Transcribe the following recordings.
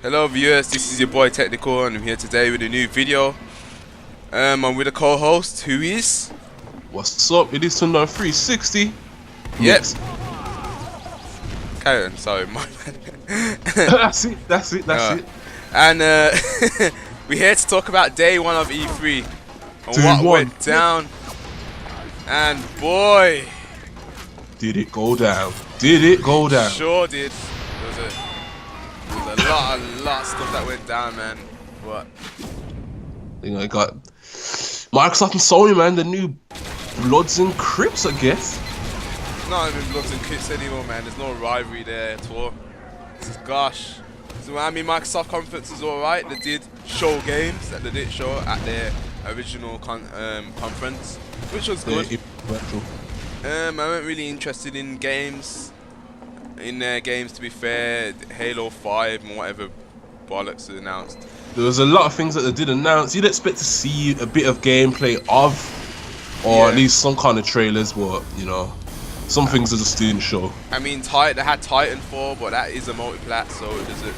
Hello viewers, this is your boy Technical and I'm here today with a new video. I'm with a co-host who is... What's up? It is Tundiam 360. Yes. Carry on, sorry, my bad. That's it. And we're here to talk about day one of E3 and Day what one. went down. And boy, Did it go down? Did it go down? sure did. There was a lot of stuff that went down, man. But You know, I got Microsoft and Sony, man, the new Bloods and Crips, I guess. not even Bloods and Crips anymore, man. There's no rivalry there at all. Gosh. So I mean, Microsoft conference is alright. They did show games that they didn't show at their original conference, which was good. I wasn't really interested in games. In their games, to be fair, Halo 5 and whatever bollocks is announced. There was a lot of things that they did announce. You'd expect to see a bit of gameplay of, or at least some kind of trailers, but you know, some things are just didn't show. I mean, they had Titanfall, but that is a multi-plat, so does it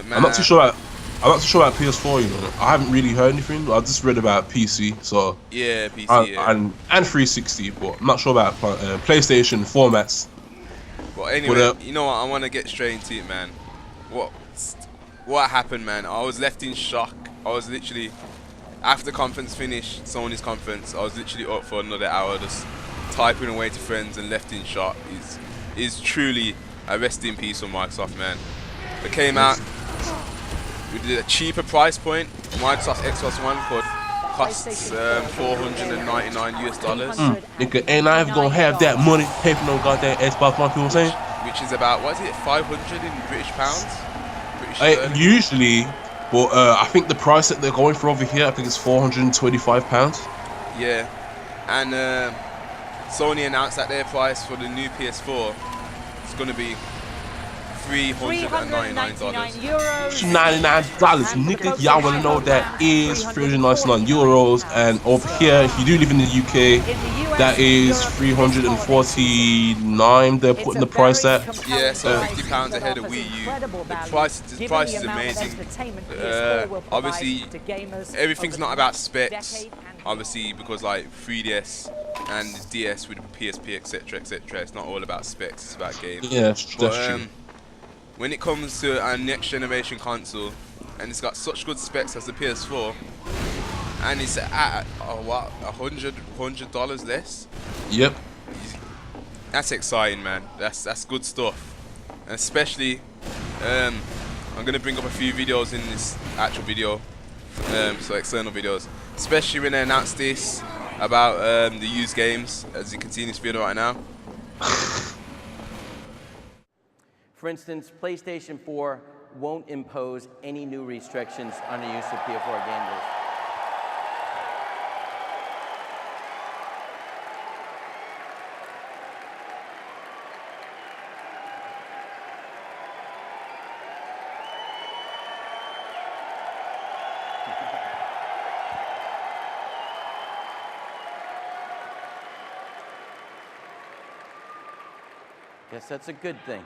matter? I'm not too sure about PS4. You know, I haven't really heard anything. I just read about PC, so yeah, PC, and 360, but I'm not sure about PlayStation formats. But anyway, you know what? I want to get straight into it, man. What happened, man? I was left in shock. I was literally, after the conference finished, Sony's conference, I was literally up for another hour just typing away to friends and left in shock. Is truly a rest in peace for Microsoft, man. They came out with a cheaper price point. Microsoft Xbox One costs $499. Nigga, ain't I ever gonna have that money pay for no goddamn Xbox One, people saying? Which is about, what is it, 500 in British pounds? Usually, but I think the price that they're going for over here, I think it's £425. Yeah, and Sony announced that their price for the new PS4 is going to be $399. $99, nigga. Y'all wanna know that is €399, and over here, if you do live in the UK, that is $349. They're putting the price at. Yeah, so £50 ahead of Wii U. The price is amazing. Obviously, everything's not about specs. Obviously, because like 3DS and DS with PSP, etc., etc. It's not all about specs. It's about games. Yeah, that's true. When it comes to a next generation console, and it's got such good specs as the PS4, and it's at what, $100 less. Yep. That's exciting, man. That's good stuff. And especially, I'm gonna bring up a few videos in this actual video, so external videos. Especially when they announced this about the used games, as you can see in this video right now. For instance, PlayStation 4 won't impose any new restrictions on the use of PS4 gamers. Guess that's a good thing.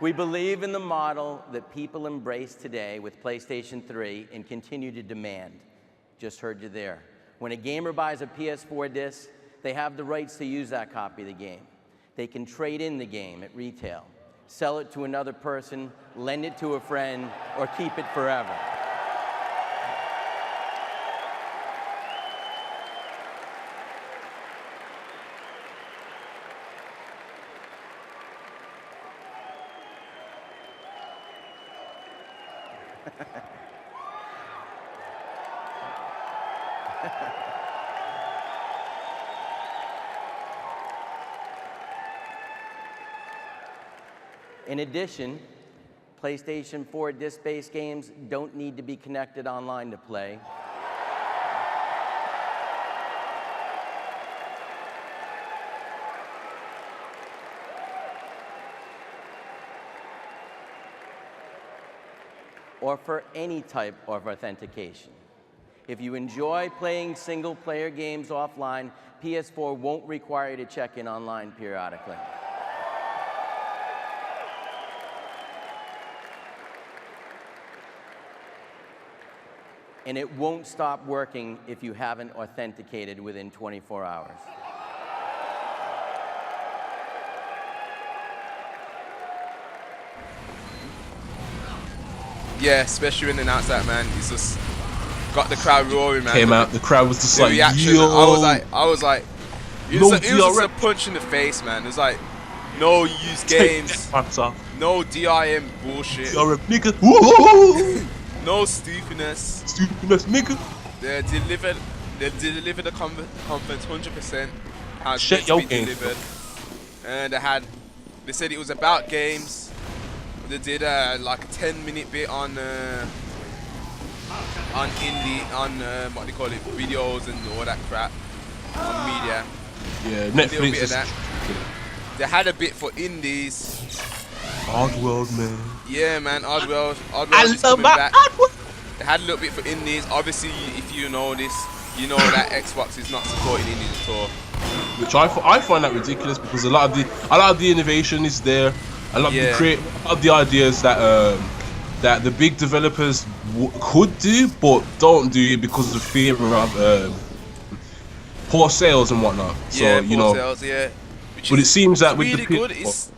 We believe in the model that people embrace today with PlayStation 3 and continue to demand. Just heard you there. When a gamer buys a PS4 disc, they have the rights to use that copy of the game. They can trade in the game at retail, sell it to another person, lend it to a friend, or keep it forever. In addition, PlayStation 4 disc-based games don't need to be connected online to play. Or for any type of authentication. If you enjoy playing single-player games offline, PS4 won't require you to check in online periodically. and it won't stop working if you haven't authenticated within 24 hours. Yeah, especially when they announced that, man. It's just got the crowd roaring, man. Came out, the crowd was just the like, reaction, yo. I was like, it was just a punch in the face, man. It was like, no use games, no DIM bullshit, DRM, nigga. no stupidness, nigga. They delivered the conference 100%. How it's Shut your meant to be game. delivered. And they said it was about games. They did like a 10-minute bit on what they call it, videos and all that crap on media. Yeah, A little Netflix bit of is that. They had a bit for indies. Oddworld, man. Yeah, man, Oddworld is love coming my back. Oddworld. They had a little bit for indies. Obviously, if you know this, you know that Xbox is not supporting indies at all. Which I find that ridiculous because a lot of the innovation is there. A lot of the ideas that that the big developers could do but don't do because of fear of poor sales and whatnot. So Yeah, you know, sales, yeah. but it seems that with really the good. It's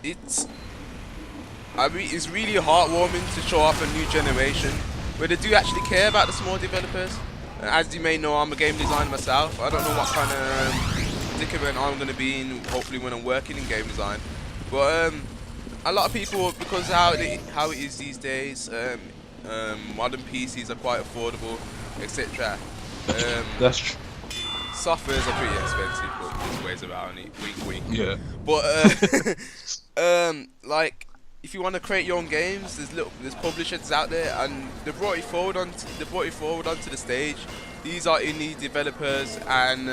really heartwarming to show off a new generation where they do actually care about the small developers. As you may know, I'm a game designer myself. I don't know what kind of predicament I'm going to be in, hopefully, when I'm working in game design. But a lot of people, because how it is these days, modern PCs are quite affordable, etc. That's true. Softwares are pretty expensive, but there's ways around it. Wink, wink. Yeah. But like, if you want to create your own games, there's publishers out there, and they brought it forward onto the stage. These are indie developers, and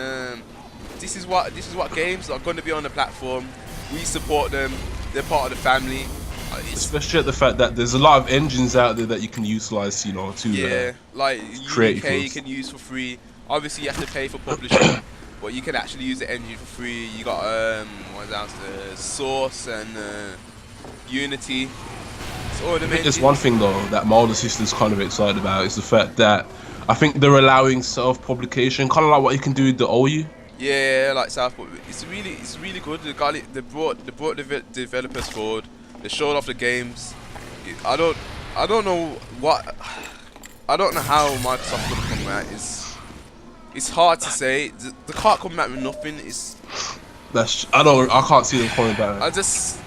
this is what games are going to be on the platform. We support them. They're part of the family. Especially at the fact that there's a lot of engines out there that you can utilize, you know, to like create UK you can use for free. Obviously, you have to pay for publishing, but you can actually use the engine for free. You got what else? Source and Unity. I think there's one thing though that my older sister's kind of excited about is the fact that I think they're allowing self-publication, kind of like what you can do with the OU. Yeah, like Southport. It's really good. They brought developers forward. They showed off the games. I don't know how Microsoft gonna come out. It's hard to say. They can't come back with nothing. I can't see them coming back. I just,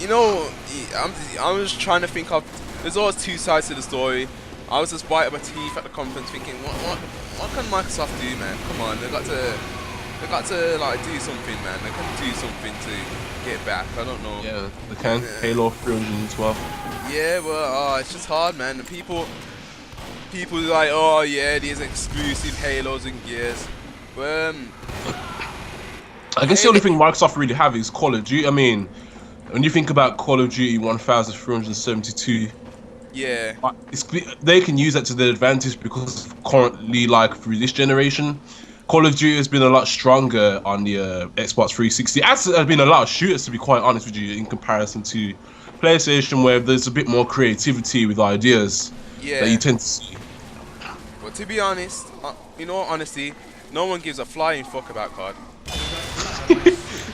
you know, I'm just trying to think of. There's always two sides to the story. I was just biting my teeth at the conference, thinking, what can Microsoft do, man? Come on, they got to like do something, man. They can do something to get back. I don't know. Yeah, they can. Halo 312. Yeah, well, it's just hard, man. The people like, oh yeah, these exclusive Halos and Gears. I guess the only thing Microsoft really have is Call of Duty. I mean, when you think about Call of Duty 1372. Yeah. They can use that to their advantage because currently, like through this generation, Call of Duty has been a lot stronger on the Xbox 360. As there's been a lot of shooters, to be quite honest with you, in comparison to PlayStation, where there's a bit more creativity with ideas that you tend to see. But to be honest, in all honesty, no one gives a flying fuck about COD.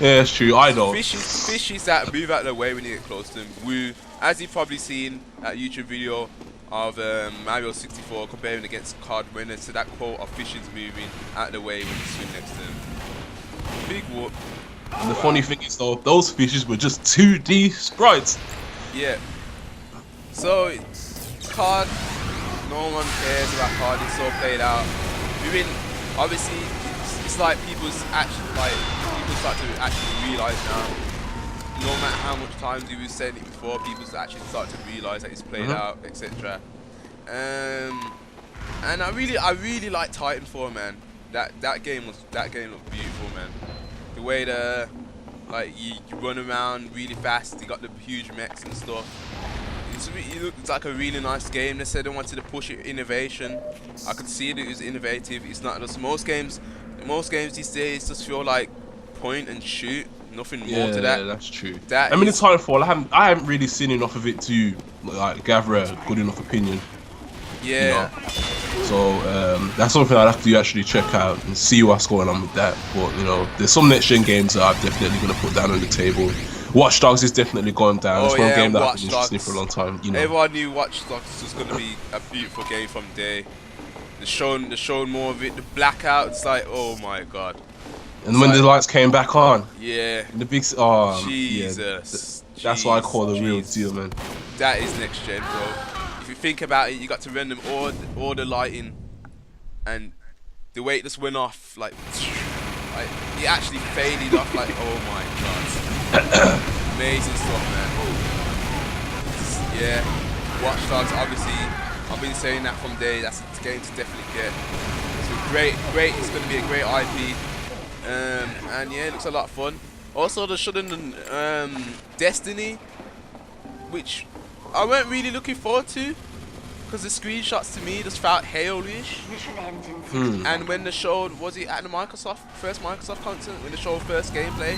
Yeah, it's true. I know. Fishies that move out of the way when you get close to them. Woo. As you've probably seen that YouTube video of Mario 64 comparing against COD, when it's to that quote of fishes moving out of the way when you swim next to them. Big whoop. And the funny thing is though, those fishes were just 2D sprites. Yeah. So, COD, no one cares about COD. It's so played out. Obviously, it's like people start to actually realise now. No matter how much times you were saying it before, people actually start to realise that it's played out, etc. And I really like Titanfall, man. That game looked beautiful, man. The way you run around really fast, you got the huge mechs and stuff. It looked like a really nice game. They said they wanted to push it innovation. I could see that it was innovative. It's not just most games these days just feel like point and shoot. Nothing more to that. Yeah, that's true. In Titanfall, I haven't really seen enough of it to like gather a good enough opinion. You Yeah. know? So that's something I'd have to actually check out and see what's going on with that. But you know, there's some next gen games that I'm definitely gonna put down on the table. Watch Dogs is definitely going down. Oh It's one yeah, game that I've Watch been interested in Dogs. for a long time. You know, Everyone knew Watch Dogs was gonna be a beautiful game from day. They're showing more of it. The blackouts, like, oh my god. and when the lights came back on, Yeah. in the big, yeah, Jesus. that's what I call the real Jeez. deal, man. That is next gen, bro. If you think about it, you got to random all the lighting, and the way it just went off, like it actually faded off, like, oh my god. Amazing stuff, man. Yeah, Watch Dogs, obviously, I've been saying that from day. That's a game to definitely get. It's great. It's going to be a great IP, and yeah, it looks a lot of fun. Also, the sudden Destiny, which I weren't really looking forward to, because the screenshots to me just felt Halo-ish. And when they showed, was it at the first Microsoft concert, when they showed first gameplay?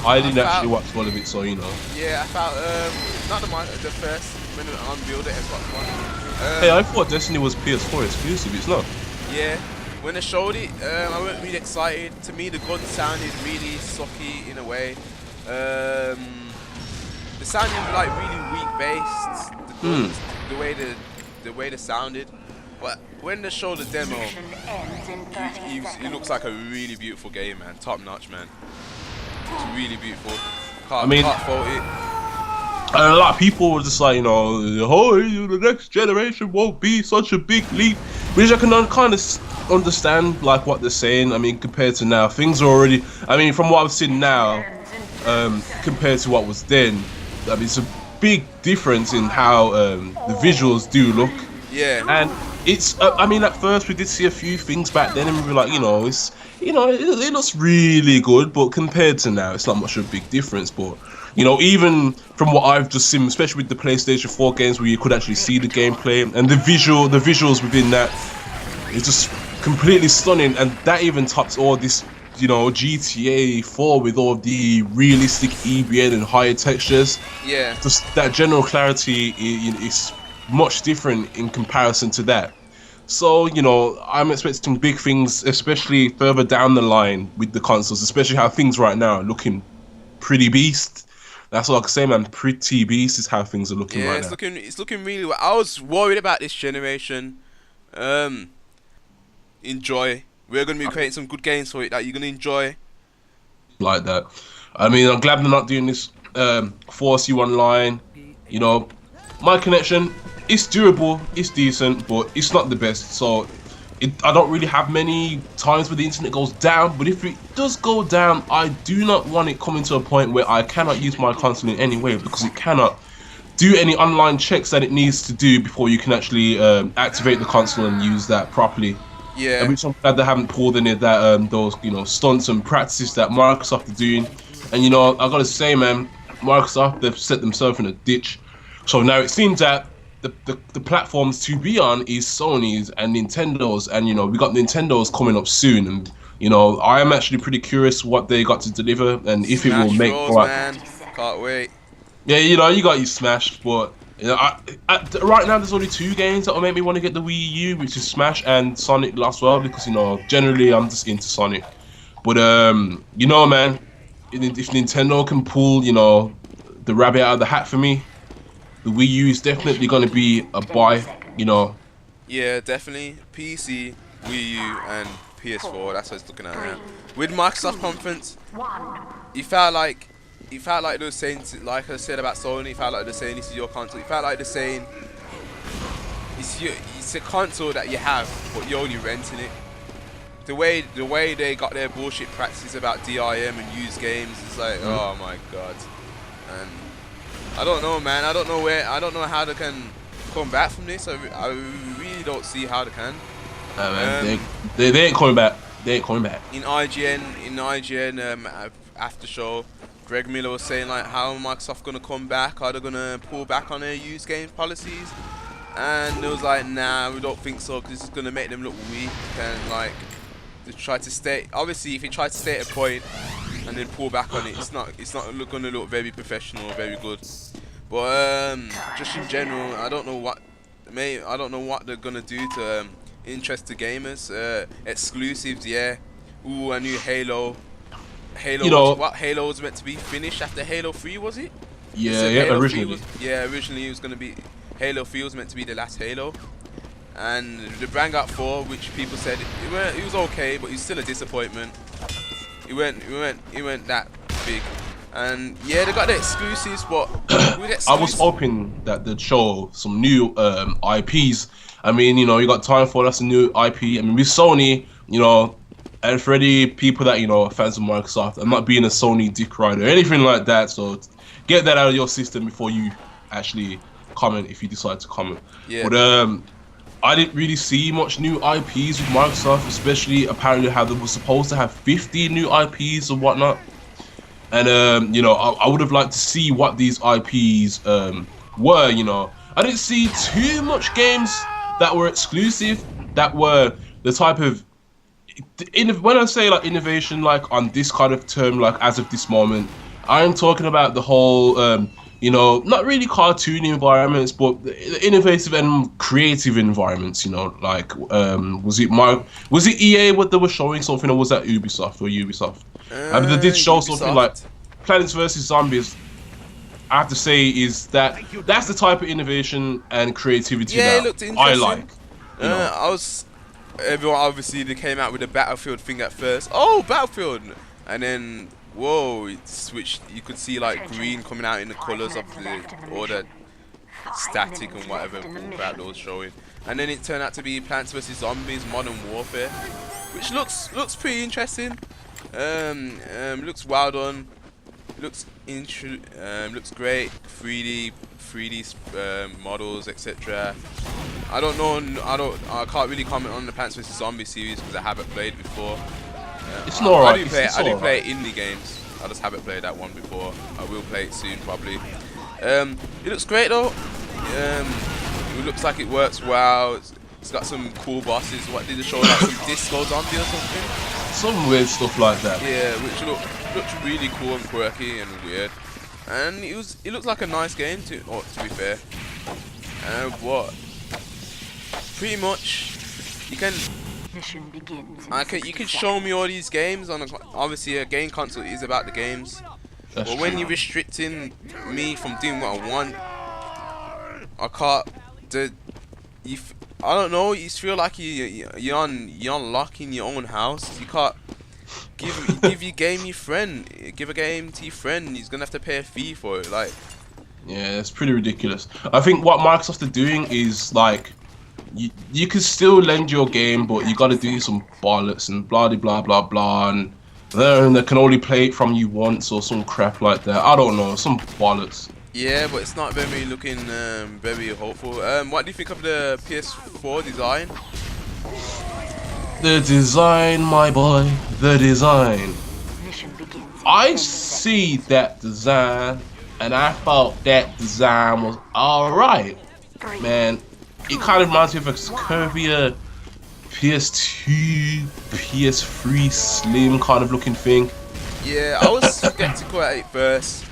I didn't actually watch all of it, so you know. Yeah, I felt not the first, when it unveiled the Xbox One. Hey, I thought Destiny was PS4 exclusive. It's not. Yeah, when they showed it, I wasn't really excited. To me, the gun sounded really sucky in a way. The sounded like really weak based. The guns, the way they sounded. But when they showed the demo, it looks like a really beautiful game, man. Top notch, man. It's really beautiful. Can't fault it. And a lot of people were just like, you know, oh, the next generation won't be such a big leap, which I can kind of understand, like what they're saying. I mean, compared to now, things are already. I mean, from what I've seen now, compared to what was then, I mean, it's a big difference in how the visuals do look. Yeah. And it's, I mean, at first we did see a few things back then, and we were like, you know, it looks really good, but compared to now, it's not much of a big difference. But you know, even from what I've just seen, especially with the PlayStation 4 games where you could actually see the gameplay and the visuals within that, it's just completely stunning. And that even tops all this, you know, GTA 4 with all the realistic EBN and higher textures. Yeah. Just that general clarity is much different in comparison to that. So, you know, I'm expecting big things, especially further down the line with the consoles, especially how things right now are looking pretty beast. That's all I can say, man. Pretty beast is how things are looking right now. It's looking really well. I was worried about this generation. Enjoy. We're going to be creating some good games for it that you're going to enjoy. Like that. I mean, I'm glad they're not doing this Force You Online. You know, my connection, it's durable, it's decent, but it's not the best. So I don't really have many times where the internet goes down, but if it does go down, I do not want it coming to a point where I cannot use my console in any way, because it cannot do any online checks that it needs to do before you can actually activate the console and use that properly. Yeah. Which I'm glad they haven't pulled any of that those, you know, stunts and practices that Microsoft are doing. And you know, I gotta say, man, Microsoft, they've set themselves in a ditch. So now it seems that the platforms to be on is Sony's and Nintendo's, and you know, we got Nintendo's coming up soon, and you know, I am actually pretty curious what they got to deliver and if Smash it will make Bros, man. Can't wait. Yeah, you know, you got your Smash, but you know, right now there's only two games that will make me want to get the Wii U, which is Smash and Sonic Lost World, because you know, generally I'm just into Sonic. But you know, man, if Nintendo can pull, you know, the rabbit out of the hat for me, the Wii U is definitely going to be a buy, you know. Yeah, definitely. PC, Wii U, and PS4. That's what it's looking at now. With Microsoft conference, it felt like they were saying, like I said about Sony, it felt like they're saying this is your console. It felt like they're saying it's a console that you have, but you're only renting it. The way they got their bullshit practices about DRM and used games is like, oh my god. And I don't know, man. I don't know how they can come back from this. I really don't see how they can. Man, they ain't coming back. They ain't coming back. In IGN after show, Greg Miller was saying like, how Microsoft gonna come back? Are they gonna pull back on their used games policies? And it was like, nah, we don't think so, because this is gonna make them look weak and like they try to stay. Obviously, if you try to stay at a point and then pull back on it, it's not going to look very professional or very good. But just in general, I don't know what I don't know what they're gonna do to interest the gamers. Exclusives, yeah. Ooh, a new Halo. Halo was meant to be finished after Halo 3, was it? Yeah, originally. Originally it was gonna be Halo 3 was meant to be the last Halo, and the brand got 4, which people said it was okay, but it's still a disappointment. It went that big, and yeah, they got the exclusives, but I was hoping that they'd show some new IPs. I mean, you know, you got Titanfall, that's a new IP. I mean, with Sony, you know, and for any people that, you know, are fans of Microsoft, I'm not being a Sony dick rider or anything like that, so get that out of your system before you actually comment, if you decide to comment. Yeah. But I didn't really see much new IPs with Microsoft, especially apparently how they were supposed to have 50 new IPs and whatnot. And you know, I would have liked to see what these IPs were. You know, I didn't see too much games that were exclusive, that were the type of when I say like innovation, like on this kind of term, like as of this moment, I'm talking about the whole you know, not really cartoony environments, but innovative and creative environments. You know, like was it EA what they were showing something, or was that Ubisoft or Ubisoft? They did show something like Plants vs Zombies. I have to say that's the type of innovation and creativity that it looked I like. Everyone obviously they came out with the Battlefield thing at first. Oh, Battlefield, and then whoa, it switched. You could see like green coming out in the colours of all the static and whatever crap that was showing. And then it turned out to be Plants vs Zombies Modern Warfare, which looks pretty interesting. Looks well done. Looks great. 3D models, etc. I don't know. I can't really comment on the Plants vs Zombies series because I haven't played before. It's not right. I do play indie games. I just haven't played that one before. I will play it soon probably. It looks great though. It looks like it works well. It's got some cool bosses. What did it show? Like some disco zombie or something? Some weird stuff like that. Yeah, which looked really cool and quirky and weird. And it looks like a nice game to be fair. What? Pretty much, you can. You can show me all these games on obviously a game console is about the games. But when you're restricting me from doing what I want, I can't. I don't know. You feel like you're unlocking your own house. You can't give your game your friend. Give a game to your friend. He's gonna have to pay a fee for it. Like, yeah, it's pretty ridiculous. I think what Microsoft are doing is like, you can still lend your game, but you got to do some bollocks and blah blah blah blah, and then they can only play it from you once or some crap like that. I don't know, some bollocks. Yeah, but it's not very looking very hopeful. What do you think of the PS4 design? The design, my boy, the design. I see that design, and I thought that design was alright. Man, it kind of reminds me of a curvier PS2, PS3 Slim kind of looking thing. Yeah, I was skeptical at it first.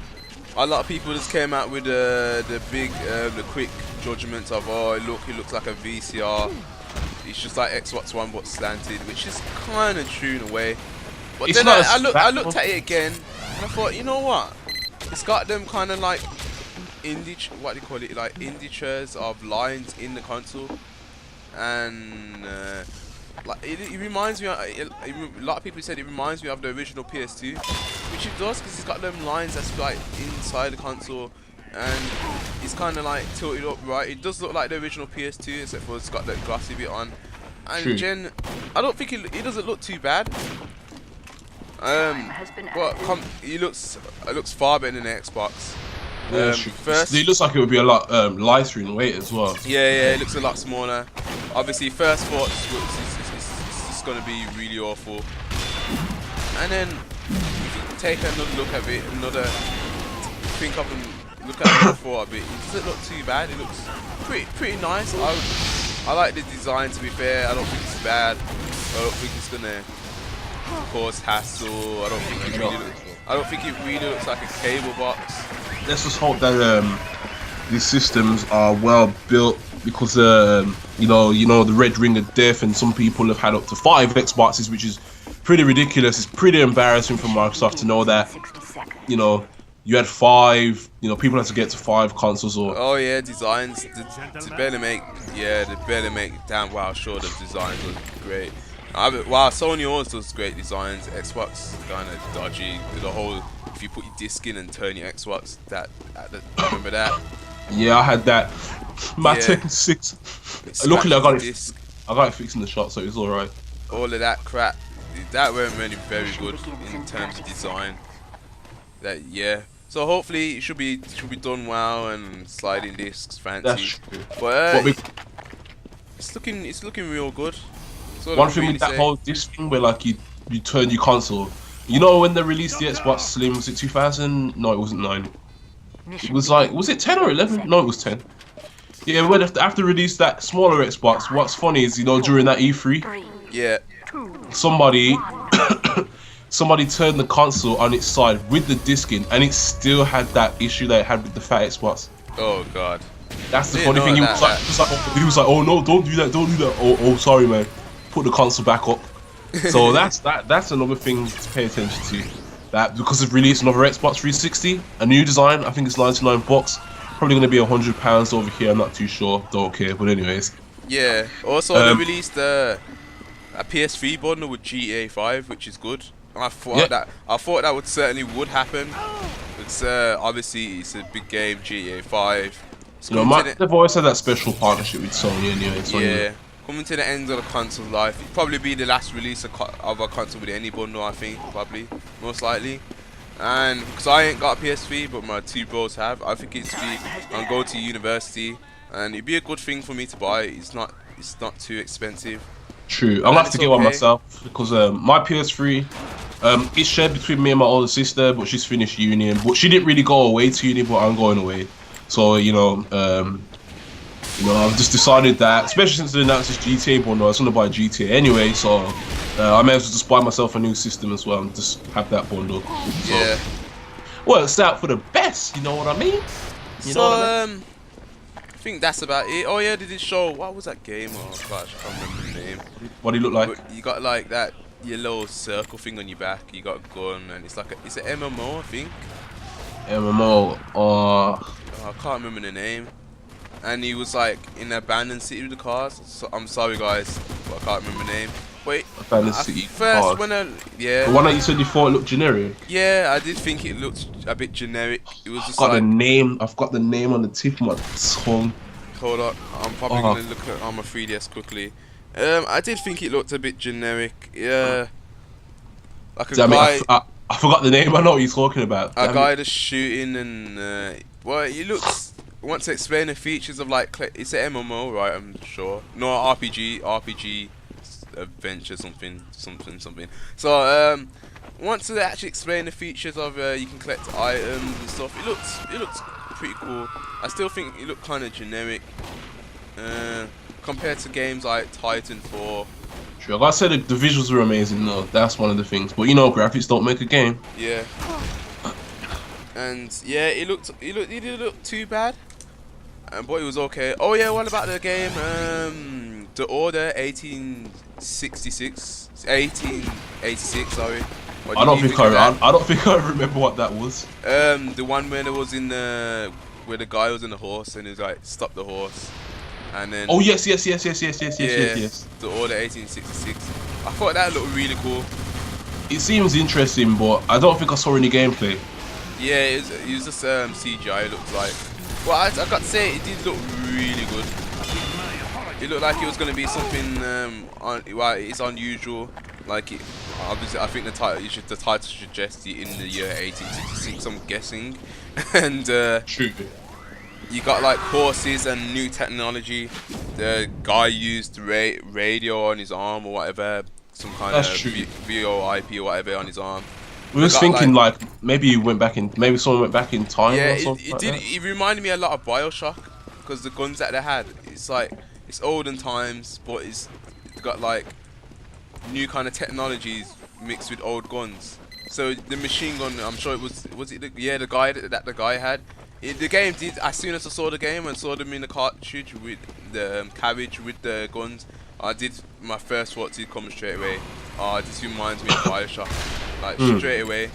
A lot of people just came out with the quick judgments of, oh, it looks like a VCR. It's just like Xbox One but slanted, which is kind of true in a way. But it's then I looked at it again, and I thought, you know what? It's got them kind of like indicators of lines in the console, and like it reminds me. A lot of people said it reminds me of the original PS2, which it does because it's got them lines that's like inside the console, and it's kind of like tilted up right. It does look like the original PS2, except for it's got that glossy bit on. And Jen, I don't think it doesn't look too bad. But it looks far better than the Xbox. First, it looks like it would be a lot lighter in weight as well. Yeah, it looks a lot smaller. Obviously, first thought it's going to be really awful. And then take another look at it, look at it for a bit. It doesn't look too bad. It looks pretty nice. I like the design. To be fair, I don't think it's bad. I don't think it's gonna cause hassle. I don't think it really looks like a cable box. Let's just hope that these systems are well built because you know the red ring of death, and some people have had up to 5 Xboxes, which is pretty ridiculous. It's pretty embarrassing for Microsoft to know that, you know, you had 5, you know, people had to get to 5 consoles. Or oh yeah, designs. They barely make. Yeah, they barely make. Damn, wow, sure the designs were great. Wow, Sony always does great designs. Xbox kind of dodgy. The whole, if you put your disc in and turn your Xbox, remember that? Yeah, I had that. My Yeah. Tekken 6. It Luckily, I got smashes the it. disc. I got it fixed in the shop, so it was all right. All of that crap, that weren't really very good in terms of design. That yeah. So hopefully it should be done well, and sliding discs fancy. That's true. But it's looking real good. One thing with that whole disc thing, where like you turn your console. You know when they released the Xbox Slim, was it 2000? No, it wasn't 9. It was like, was it 10 or 11? No, it was 10. Yeah, when after released that smaller Xbox, what's funny is, you know, during that E3, yeah, somebody turned the console on its side with the disc in, and it still had that issue that it had with the fat Xbox. oh god. That's the funny thing. He was like, oh no, don't do that. Oh, sorry, man. Put the console back up. So that's another thing to pay attention to. That because they've released another Xbox 360, a new design. I think it's $99. Probably gonna be £100 over here. I'm not too sure. Don't care. But anyways. Yeah. Also, they released a PS3 bundle with GTA 5, which is good. I thought that would certainly happen. It's obviously it's a big game, GTA 5. You know, they've always had that special partnership with Sony anyway. Yeah. Coming to the end of the console's life, it'll probably be the last release of a console with any bundle, I think, probably, most likely. And because I ain't got a PS3, but my 2 bros have, I think I'm going to university, and it'd be a good thing for me to buy. It's not too expensive. True, I'm gonna have to get one myself because my PS3, it's shared between me and my older sister, but she's finished uni, but she didn't really go away to uni, but I'm going away. So I've just decided that, especially since they announced this GTA bundle, I was gonna buy GTA anyway. So I may as well just buy myself a new system as well and just have that bundle. So, yeah. Works out for the best. You know what I mean? You know what I mean? I think that's about it. Oh yeah, they did show. What was that game? Oh gosh, I can't remember the name. What do you look like? But you got like that yellow circle thing on your back. You got a gun, and it's like it's an MMO, I think. MMO. Oh, I can't remember the name. And he was like in an abandoned city with the cars. So, I'm sorry guys, but I can't remember the name. Wait, abandoned city first cars. Yeah. The one that you said you thought looked generic. Yeah, I did think it looked a bit generic. It was just I've got the name on the tip of my tongue. Hold on, I'm probably gonna look at on my 3DS quickly. I did think it looked a bit generic. Yeah. Like a guy. I forgot the name. I know what you're talking about. A guy that's shooting and well, it looks. I want to explain the features of like it's an MMO, right? I'm sure. No, RPG adventure something. So want to actually explain the features of you can collect items and stuff. It looks pretty cool. I still think it looked kind of generic compared to games like Titanfall. Sure, like I said, the visuals were amazing though. That's one of the things. But you know, graphics don't make a game. Yeah. And yeah, it didn't look too bad. But it was okay. Oh yeah, what about the game? The Order 1866. Sorry. I don't think I remember what that was. The one where there was where the guy was in the horse and he was like, stop the horse. And then. Oh yes. The Order 1866. I thought that looked really cool. It seems interesting, but I don't think I saw any gameplay. Yeah, it was just CGI. It looked like. Well, I got to say, it did look really good. It looked like it was going to be something. It's unusual. Like it, obviously, I think the title suggests it in the year 1866. I'm guessing, and True. You got like horses and new technology. The guy used radio on his arm or whatever, some kind of VoIP or whatever on his arm. We was thinking like maybe someone went back in time. Yeah, or something it reminded me a lot of BioShock because the guns that they had, it's like it's olden times, but it's got like new kind of technologies mixed with old guns. So the machine gun, I'm sure it was the guy that the guy had. The game did. As soon as I saw the game and saw them in the cartridge with the carriage with the guns, I did my first thought did come straight away. This reminds me of Bioshock, like straight away.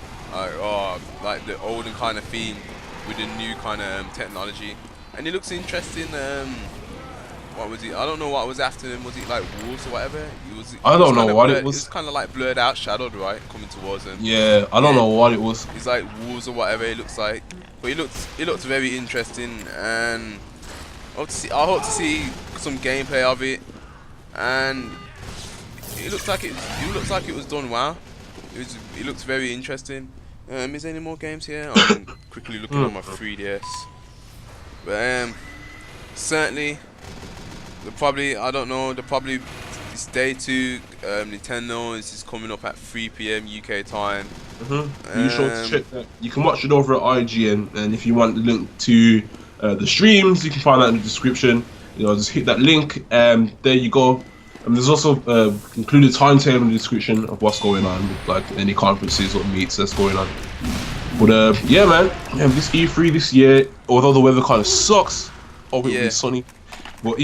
Like the olden kind of theme with the new kind of technology, and it looks interesting. What was it? I don't know what was after him. Was it like wolves or whatever? I don't know what it was. It was kind of like blurred out, shadowed, right, coming towards him. Yeah, I don't know what it was. It's like wolves or whatever it looks like, but it looks very interesting, and I hope to see some gameplay of it, and it looks like it was done well. It looks very interesting. Is there any more games here? I'm quickly looking on my 3DS, but certainly. I don't know, it's day 2, Nintendo is coming up at 3 PM UK time. Be sure to check that. You can watch it over at IGN, and if you want the link to the streams, you can find that in the description. Just hit that link, and there you go. And there's also included timetable in the description of what's going on, like any conferences or meets that's going on. But yeah, man, this E3 this year, although the weather kind of sucks, it will be sunny. But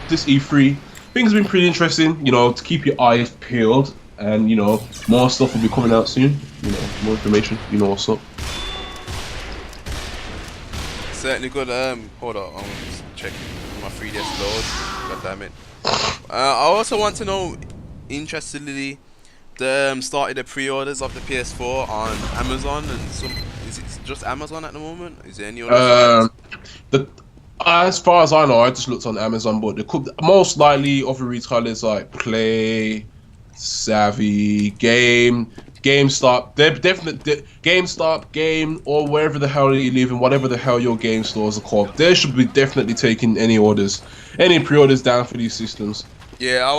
this E3, things have been pretty interesting. To keep your eyes peeled, and more stuff will be coming out soon. More information. What's up. Certainly good. Hold on, I'm just checking my 3DS load. God damn it. I also want to know, interestedly, the started the pre-orders of the PS4 on Amazon, and is it just Amazon at the moment? Is there any other sites? As far as I know, I just looked on Amazon, but most likely other retailers like Play, Savvy, GameStop. They're definitely GameStop, Game, or wherever the hell you live in, whatever the hell your game stores are called. They should be definitely taking any pre-orders down for these systems. Yeah, I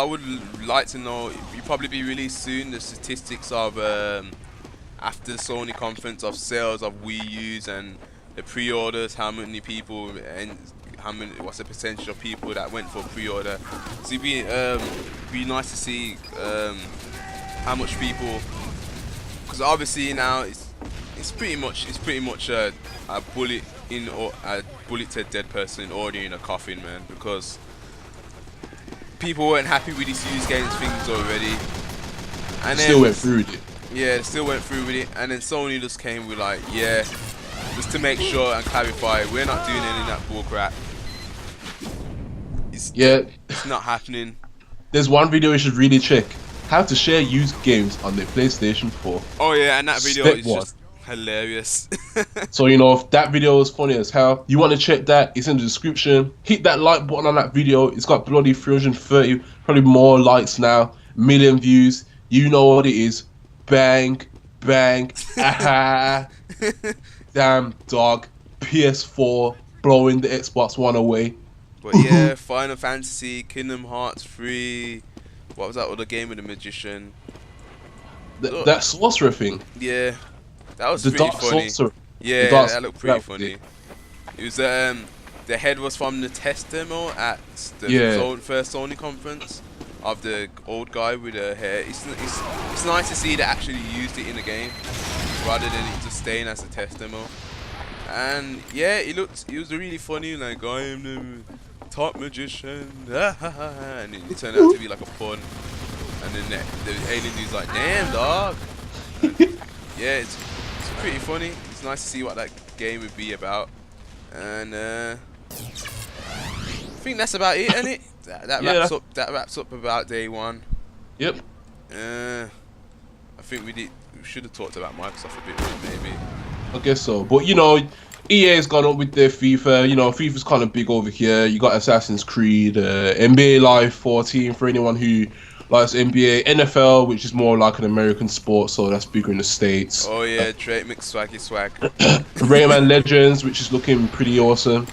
would like to know. You'll probably be released soon. The statistics of after the Sony conference of sales of Wii U's and the pre-orders, how many people and what's the percentage of people that went for pre-order. So it'd be nice to see how much people, because obviously now it's pretty much a bullet to a dead person ordering a coffin, man, because people weren't happy with these used games things already, and still went through with it. Yeah, they still went through with it, and then Sony just came with like, just to make sure and clarify, we're not doing any of that bullcrap. It's not happening. There's one video you should really check: how to share used games on the PlayStation 4. Oh yeah, and that video is just hilarious. So if that video is funny as hell, you want to check that, it's in the description. Hit that like button on that video. It's got bloody 330, probably more likes now, million views. You know what it is. Bang, bang, aha. Damn dog, PS4 blowing the Xbox One away. But yeah, Final Fantasy, Kingdom Hearts 3. What was that other game with the magician? That sorcerer thing. Yeah, that was the pretty dark funny. Sorcerer. Yeah, that looked pretty funny. It was the head was from the test demo at the first Sony conference of the old guy with the hair. It's nice to see they actually used it in the game rather than it just staying as a test demo. And yeah, it was really funny, like, I am the top magician, and it turned out to be like a pun. And then the alien dude's like, damn dog. Yeah, it's pretty funny. It's nice to see what that game would be about. And I think that's about it, isn't it? That wraps up about day 1. Yep. I think we should have talked about Microsoft a bit more, maybe. I guess so. But EA's gone up with their FIFA. FIFA's kind of big over here. You got Assassin's Creed, NBA Live 14 for anyone who likes NBA, NFL, which is more like an American sport, so that's bigger in the States. Oh yeah, Drake McSwaggy swag. Rayman Legends, which is looking pretty awesome.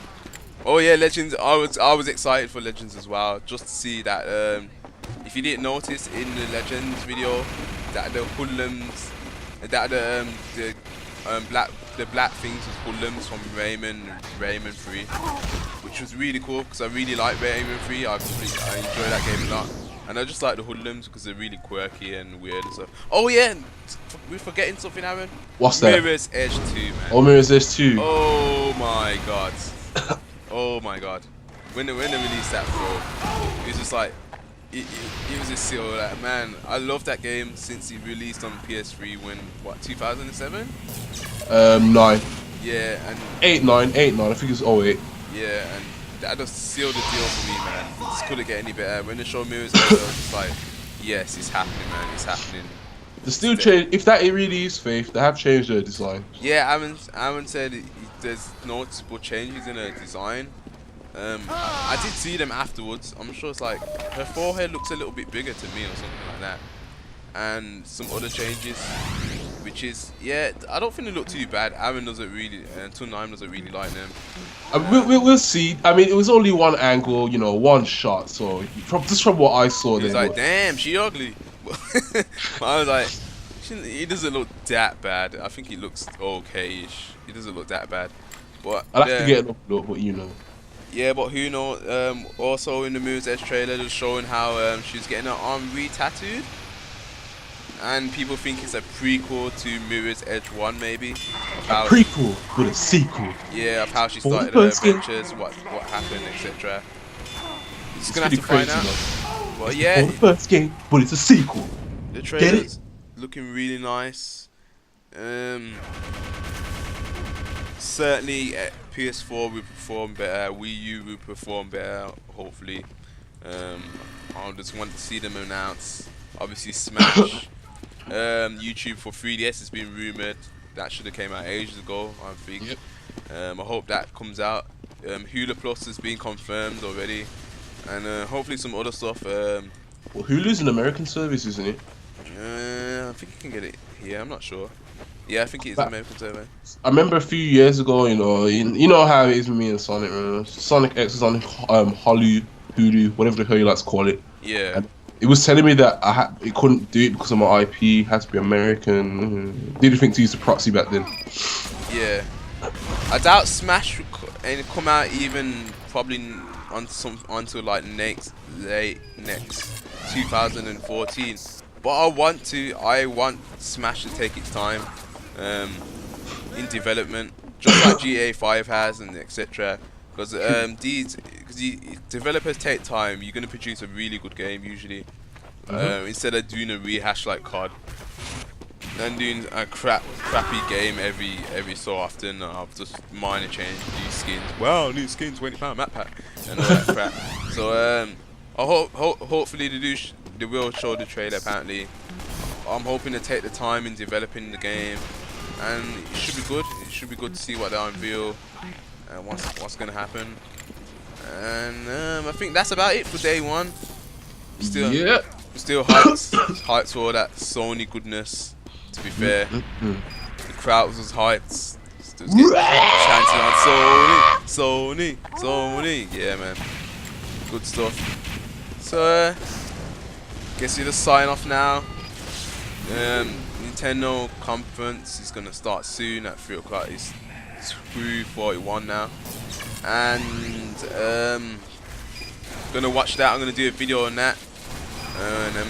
Oh yeah, Legends. I was excited for Legends as well, just to see that. If you didn't notice in the Legends video, that the hoodlums, that the black things was hoodlums from Rayman 3, which was really cool because I really like Rayman 3. I enjoy that game a lot. And I just like the hoodlums because they're really quirky and weird and stuff. Oh yeah, we're forgetting something, Aaron. What's that? Mirror's Edge 2, man. Oh, Mirror's Edge 2. Oh my god. Oh my god. When they released that bro, it was just like it was a seal. Like, man, I love that game since it released on PS3 when what 2007? 9. Yeah, and 8, 9. I think it's 08. yeah, and that just sealed the deal for me, man. It just couldn't get any better. When they showed Mirror's Edge, I was just like, yes, it's happening, man. It's happening. They still change. If that it really is Faith, they have changed their design. Yeah, Aaron said there's noticeable changes in her design. I did see them afterwards. I'm sure it's like her forehead looks a little bit bigger to me or something like that, and some other changes, which is yeah. I don't think they look too bad. Aaron doesn't really, and Tundiam doesn't really like them. We'll see. I mean, it was only one angle, you know, one shot. So just from what I saw, He was like, damn, she ugly. I was like, he doesn't look that bad. I think he looks okay-ish. He doesn't look that bad. But I'll have to get a look, but you know. Yeah, but who knows? Also in the Mirror's Edge trailer, just showing how she's getting her arm re-tattooed, and people think it's a prequel to Mirror's Edge 1, maybe. A prequel, but a sequel. Yeah, of how she started her adventures, what happened, etc. Just gonna have to find out. But yeah, the first game, but it's a sequel. The trailer's looking really nice. Certainly PS4 will perform better, Wii U will perform better, hopefully. I just want to see them announce. Obviously Smash. YouTube for 3DS has been rumoured. That should have came out ages ago, I think. Yep. I hope that comes out. Hulu Plus has been confirmed already. And hopefully some other stuff. Well, Hulu's an American service, isn't it? I think you can get it here, I'm not sure. Yeah, I think it is American server. I remember a few years ago, you know how it is with me and Sonic. Sonic X was on Hulu, whatever the hell you like to call it. Yeah. And it was telling me that it couldn't do it because of my IP. Had to be American. Didn't think to use the proxy back then. Yeah. I doubt Smash would come out even probably onto like late next 2014. But I want Smash to take its time in development, just like GTA 5 has and etc. Because developers take time. You're gonna produce a really good game usually, instead of doing a rehash like COD, and doing a crappy game every so often. I've just minor change, new skins. Wow, new skins, £20 map pack, and all that crap. So hopefully they will show the trailer. Apparently, I'm hoping to take the time in developing the game, and it should be good. It should be good to see what they unveil and what's gonna happen. And I think that's about it for day one. Still hyped for all that Sony goodness. To be fair, the crowd was hyped. Still chanting on Sony. Yeah, man, good stuff. So. Guess you just sign off now. Nintendo conference is gonna start soon at 3 o'clock. It's 3:41 now, and gonna watch that. I'm gonna do a video on that, and then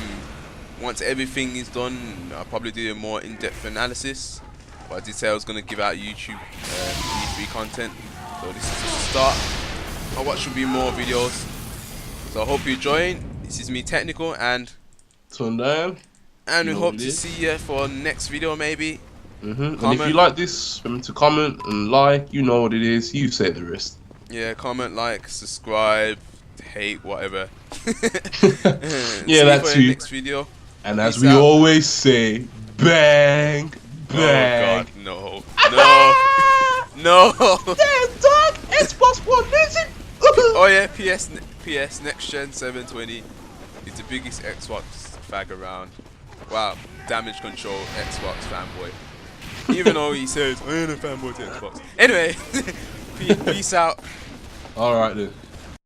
once everything is done, I'll probably do a more in-depth analysis. But I did say I was gonna give out YouTube E3 content, so this is just the start. I'll watch should be more videos. So I hope you're enjoying. This is me, Technical, and Tundiam. And we hope to see you for next video, maybe. And if you like this, remember to comment and like. You know what it is. You say the rest. Yeah, comment, like, subscribe, hate, whatever. Yeah, that's you. Next video. And as we always say, bang, bang. Oh God, no. Damn dog, Xbox One losing. Oh yeah, PS Next Gen 720 is the biggest Xbox fag around. Wow, damage control Xbox fanboy. Even though he says I ain't a fanboy to Xbox. Anyway, peace out. All right then.